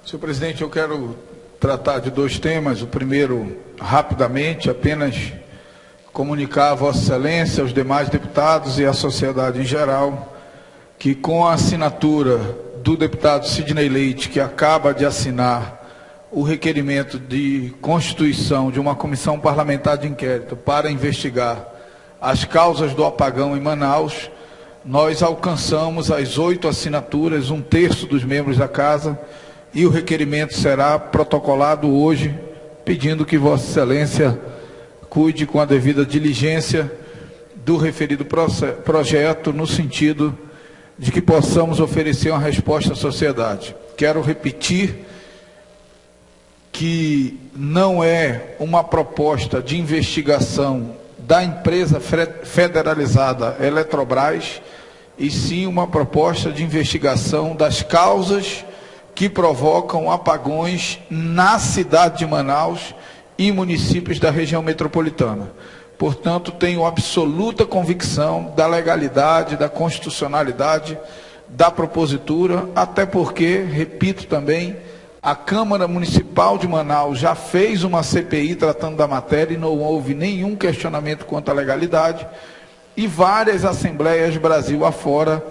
Senhor presidente, eu quero tratar de dois temas. O primeiro, rapidamente, apenas comunicar a Vossa Excelência, aos demais deputados e à sociedade em geral, que com a assinatura do deputado Sidney Leite, que acaba de assinar o requerimento de constituição de uma comissão parlamentar de inquérito para investigar as causas do apagão em Manaus, nós alcançamos as 8 assinaturas, 1/3 dos membros da Casa, e o requerimento será protocolado hoje, pedindo que Vossa Excelência cuide com a devida diligência do referido projeto, no sentido de que possamos oferecer uma resposta à sociedade. Quero repetir que não é uma proposta de investigação da empresa federalizada Eletrobras, e sim uma proposta de investigação das causas que provocam apagões na cidade de Manaus e municípios da região metropolitana. Portanto, tenho absoluta convicção da legalidade, da constitucionalidade da propositura, até porque, repito também, a Câmara Municipal de Manaus já fez uma CPI tratando da matéria e não houve nenhum questionamento quanto à legalidade, e várias assembleias Brasil afora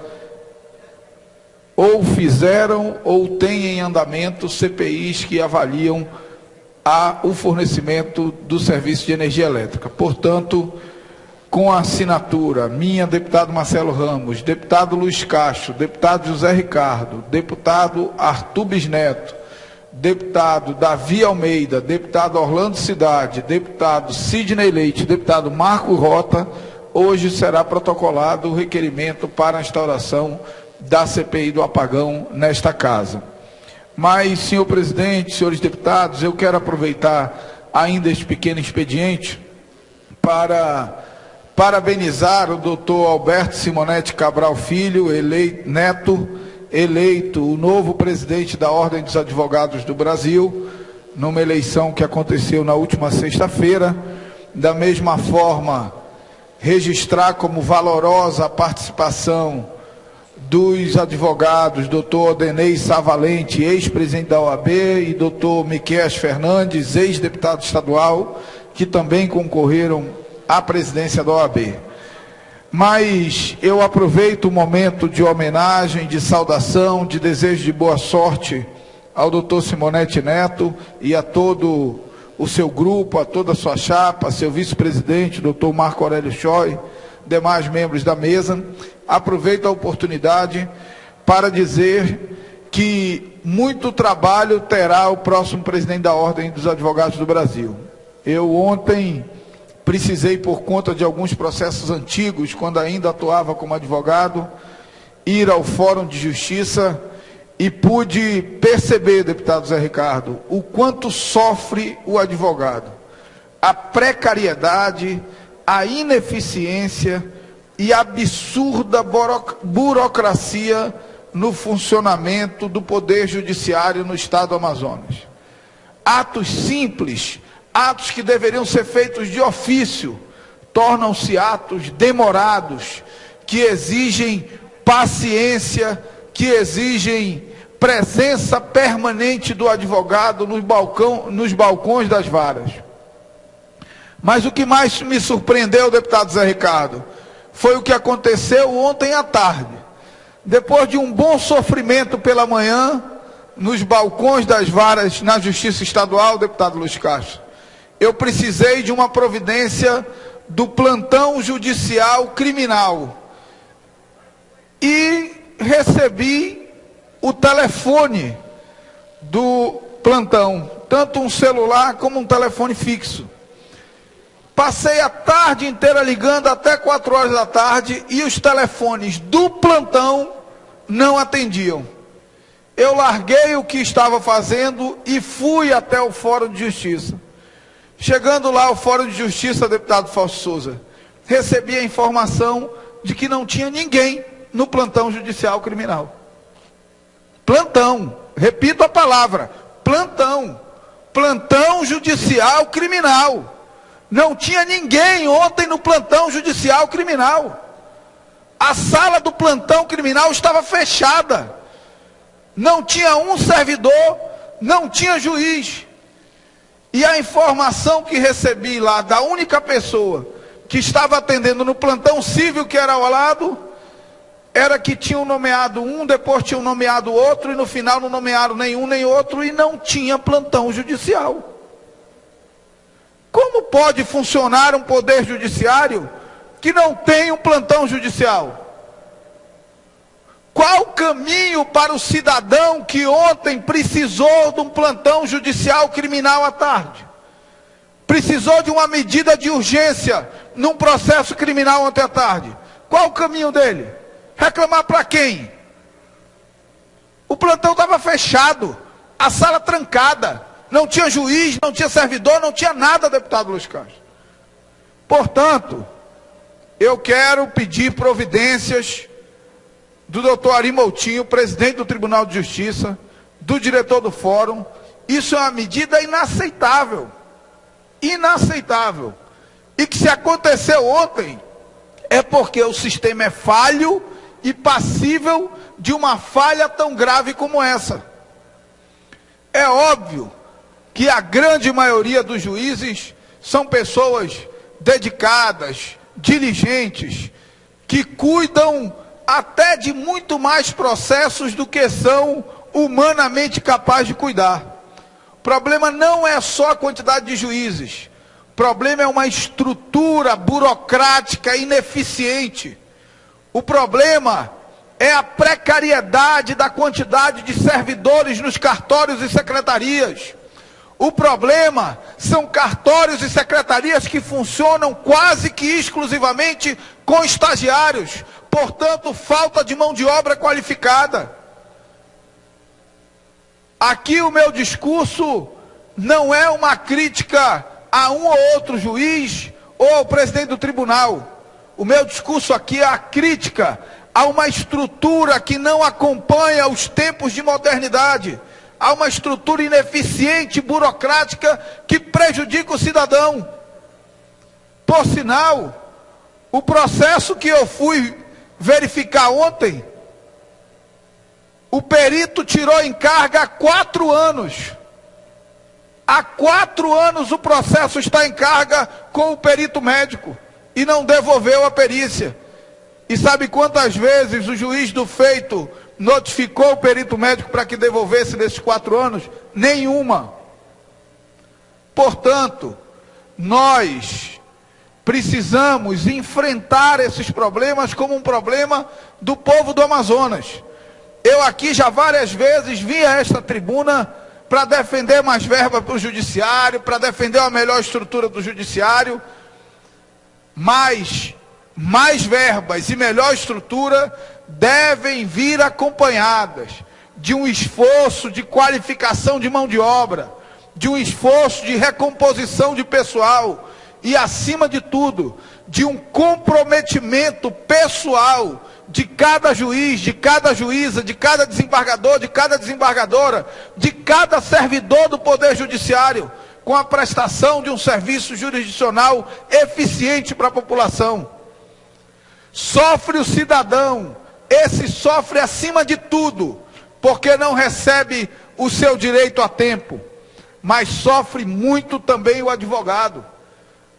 ou fizeram ou têm em andamento CPIs que avaliam o fornecimento do serviço de energia elétrica. Portanto, com a assinatura minha, deputado Marcelo Ramos, deputado Luiz Castro, deputado José Ricardo, deputado Arthur Bisneto, deputado Davi Almeida, deputado Orlando Cidade, deputado Sidney Leite, deputado Marco Rota, hoje será protocolado o requerimento para a instauração da CPI do apagão nesta Casa. Mas, senhor presidente, senhores deputados, eu quero aproveitar ainda este pequeno expediente para parabenizar o doutor Alberto Simonetti Cabral Filho, eleito o novo presidente da Ordem dos Advogados do Brasil, numa eleição que aconteceu na última sexta-feira. Da mesma forma, registrar como valorosa a participação dos advogados, doutor Odenei Savalente, ex-presidente da OAB, e doutor Miqueias Fernandes, ex-deputado estadual, que também concorreram à presidência da OAB. Mas eu aproveito o momento de homenagem, de saudação, de desejo de boa sorte ao doutor Simonetti Neto e a todo o seu grupo, a toda a sua chapa, seu vice-presidente, doutor Marco Aurélio Choi, demais membros da mesa. Aproveito a oportunidade para dizer que muito trabalho terá o próximo presidente da Ordem dos Advogados do Brasil. Eu ontem precisei, por conta de alguns processos antigos, quando ainda atuava como advogado, ir ao Fórum de Justiça e pude perceber, deputado Zé Ricardo, o quanto sofre o advogado, a precariedade, a ineficiência e a absurda burocracia no funcionamento do Poder Judiciário no Estado do Amazonas. Atos simples, atos que deveriam ser feitos de ofício, tornam-se atos demorados, que exigem paciência, que exigem presença permanente do advogado nos balcões das varas. Mas o que mais me surpreendeu, deputado Zé Ricardo, foi o que aconteceu ontem à tarde. Depois de um bom sofrimento pela manhã, nos balcões das varas na Justiça Estadual, deputado Luiz Castro, eu precisei de uma providência do plantão judicial criminal e recebi o telefone do plantão, tanto um celular como um telefone fixo. Passei a tarde inteira ligando até 4 horas da tarde e os telefones do plantão não atendiam. Eu larguei o que estava fazendo e fui até o Fórum de Justiça. Chegando lá ao Fórum de Justiça, deputado Fausto Souza, recebi a informação de que não tinha ninguém no plantão judicial criminal. Plantão, repito a palavra, plantão, plantão judicial criminal. Não tinha ninguém ontem no plantão judicial criminal. A sala do plantão criminal estava fechada. não tinha um servidor, não tinha juiz. E a informação que recebi lá da única pessoa que estava atendendo no plantão civil, que era ao lado, era que tinham nomeado um, depois tinham nomeado outro, e no final não nomearam nenhum nem outro, e não tinha plantão judicial. Como pode funcionar um poder judiciário que não tem um plantão judicial? Qual o caminho para o cidadão que ontem precisou de um plantão judicial criminal à tarde? Precisou de uma medida de urgência num processo criminal ontem à tarde. Qual o caminho dele? Reclamar para quem? O plantão estava fechado, a sala trancada, não tinha juiz, não tinha servidor, não tinha nada, deputado Luiz Castro. Portanto, eu quero pedir providências do doutor Ari Moutinho, presidente do Tribunal de Justiça, do diretor do Fórum. Isso é uma medida inaceitável. Inaceitável. E que se aconteceu ontem, é porque o sistema é falho e passível de uma falha tão grave como essa. É óbvio que a grande maioria dos juízes são pessoas dedicadas, diligentes, que cuidam até de muito mais processos do que são humanamente capazes de cuidar. O problema não é só a quantidade de juízes. O problema é uma estrutura burocrática ineficiente. O problema é a precariedade da quantidade de servidores nos cartórios e secretarias. O problema são cartórios e secretarias que funcionam quase que exclusivamente com estagiários. Portanto, falta de mão de obra qualificada. Aqui o meu discurso não é uma crítica a um ou outro juiz ou ao presidente do tribunal. O meu discurso aqui é a crítica a uma estrutura que não acompanha os tempos de modernidade, a uma estrutura ineficiente, burocrática, que prejudica o cidadão. Por sinal, o processo que eu fui verificar ontem, o perito tirou em carga há 4 anos. Há 4 anos o processo está em carga com o perito médico e não devolveu a perícia. E sabe quantas vezes o juiz do feito notificou o perito médico para que devolvesse nesses 4 anos? Nenhuma. Portanto, nós precisamos enfrentar esses problemas como um problema do povo do Amazonas. Eu aqui já várias vezes vim a esta tribuna para defender mais verba para o judiciário, para defender uma melhor estrutura do judiciário, mas mais verbas e melhor estrutura devem vir acompanhadas de um esforço de qualificação de mão de obra, de um esforço de recomposição de pessoal e, acima de tudo, de um comprometimento pessoal de cada juiz, de cada juíza, de cada desembargador, de cada desembargadora, de cada servidor do Poder Judiciário, com a prestação de um serviço jurisdicional eficiente para a população. Sofre o cidadão, esse sofre acima de tudo, porque não recebe o seu direito a tempo, mas sofre muito também o advogado,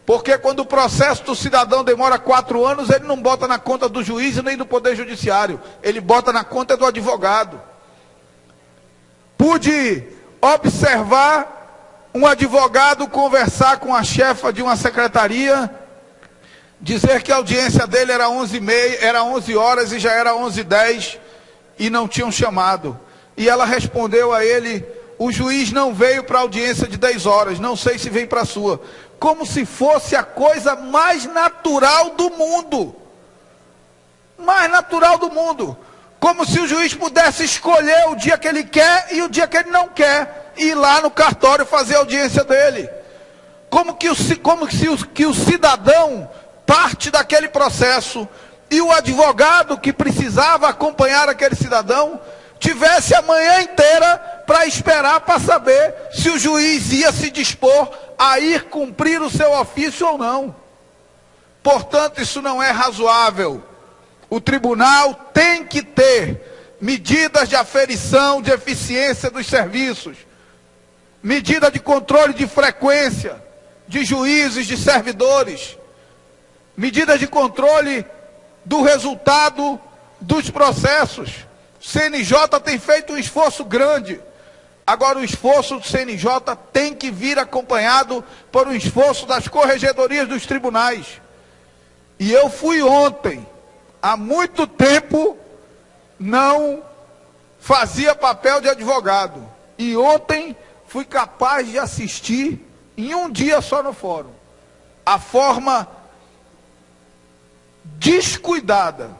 porque quando o processo do cidadão demora 4 anos, ele não bota na conta do juiz e nem do Poder Judiciário, ele bota na conta do advogado. Pude observar um advogado conversar com a chefa de uma secretaria, dizer que a audiência dele era 11h30, era 11 horas e já era 11h10 e não tinham chamado. E ela respondeu a ele: o juiz não veio para a audiência de 10 horas, não sei se vem para a sua. Como se fosse a coisa mais natural do mundo. Mais natural do mundo. Como se o juiz pudesse escolher o dia que ele quer e o dia que ele não quer ir lá no cartório fazer a audiência dele. Como que o cidadão parte daquele processo e o advogado que precisava acompanhar aquele cidadão tivesse a manhã inteira para esperar para saber se o juiz ia se dispor a ir cumprir o seu ofício ou não. Portanto, isso não é razoável. O tribunal tem que ter medidas de aferição de eficiência dos serviços, medida de controle de frequência de juízes, de servidores, medidas de controle do resultado dos processos. O CNJ tem feito um esforço grande. Agora, o esforço do CNJ tem que vir acompanhado por um esforço das corregedorias dos tribunais. E eu fui ontem, há muito tempo, não fazia papel de advogado. E ontem fui capaz de assistir, em um dia só no fórum, a forma descuidada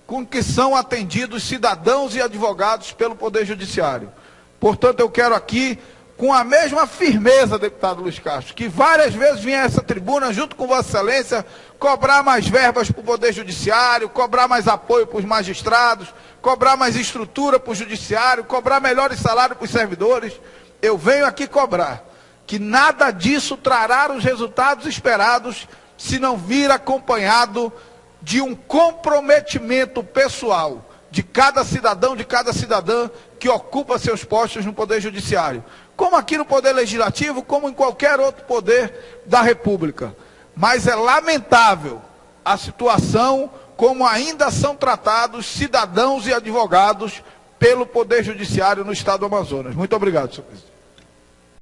com que são atendidos cidadãos e advogados pelo Poder Judiciário. Portanto, eu quero aqui, com a mesma firmeza, deputado Luiz Castro, que várias vezes vinha a essa tribuna, junto com Vossa Excelência, cobrar mais verbas para o Poder Judiciário, cobrar mais apoio para os magistrados, cobrar mais estrutura para o Judiciário, cobrar melhores salários para os servidores. Eu venho aqui cobrar que nada disso trará os resultados esperados se não vir acompanhado de um comprometimento pessoal de cada cidadão, de cada cidadã que ocupa seus postos no Poder Judiciário, como aqui no Poder Legislativo, como em qualquer outro poder da República. Mas é lamentável a situação como ainda são tratados cidadãos e advogados pelo Poder Judiciário no Estado do Amazonas. Muito obrigado, senhor presidente.